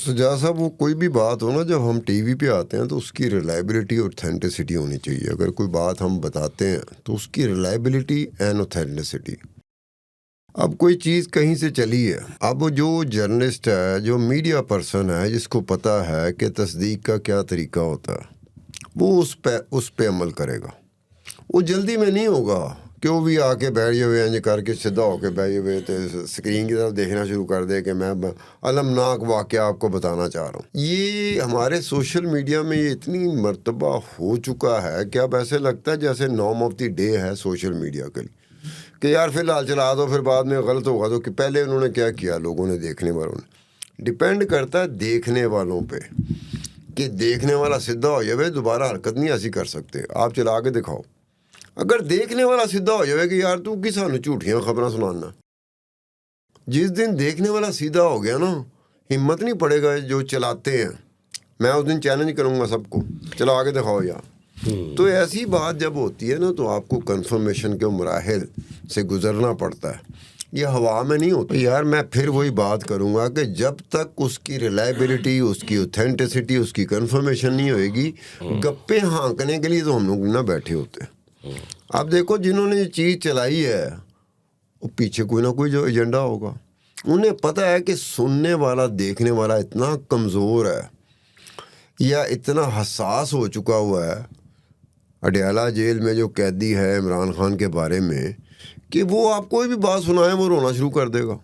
सुजात साहब, वो कोई भी बात हो ना, जब हम टीवी पे आते हैं तो उसकी रिलायबिलिटी और ऑथेंटिसिटी होनी चाहिए। अगर कोई बात हम बताते हैं तो उसकी रिलायबिलिटी एंड ऑथेंटिसिटी। अब कोई चीज़ कहीं से चली है, अब जो जर्नलिस्ट है, जो मीडिया पर्सन है, जिसको पता है कि तस्दीक का क्या तरीका होता है, वो उस पे अमल करेगा। वो जल्दी में नहीं होगा कि वो भी आके बैठ जाए इंज करके सीधा होके बैठ जाए तो स्क्रीन की तरफ देखना शुरू कर दे कि मैं अलमनाक वाक़या आपको बताना चाह रहा हूँ। ये हमारे सोशल मीडिया में ये इतनी मर्तबा हो चुका है कि अब ऐसे लगता है जैसे नॉर्म ऑफ द डे है सोशल मीडिया के लिए, कि यार फ़िलहाल चला दो, फिर बाद में गलत होगा तो कि पहले उन्होंने क्या किया, लोगों ने, देखने वालों ने। डिपेंड करता है देखने वालों पे कि देखने वाला सीधा हो जाए, दोबारा हरकत नहीं ऐसी कर सकते। आप चला के दिखाओ, अगर देखने वाला सीधा हो जाए कि यार तू कि सानू झूठियां खबरें सुनाना, जिस दिन देखने वाला सीधा हो गया ना, हिम्मत नहीं पड़ेगा जो चलाते हैं। मैं उस दिन चैलेंज करूंगा सबको, चला के दिखाओ यार। तो ऐसी बात जब होती है ना, तो आपको कंफर्मेशन के मराहिल से गुजरना पड़ता है, ये हवा में नहीं होता। यार मैं फिर वही बात करूंगा कि जब तक उसकी रिलायबिलिटी, उसकी ऑथेंटिसिटी, उसकी कंफर्मेशन नहीं होएगी, गप्पे हाँकने के लिए तो हम लोग ना बैठे होते हैं। आप देखो, जिन्होंने ये चीज़ चलाई है वो पीछे कोई ना कोई जो एजेंडा होगा। उन्हें पता है कि सुनने वाला, देखने वाला इतना कमज़ोर है या इतना हसास हो चुका हुआ है अडयाला जेल में जो कैदी है इमरान खान के बारे में, कि वो आप कोई भी बात सुनाए वो रोना शुरू कर देगा।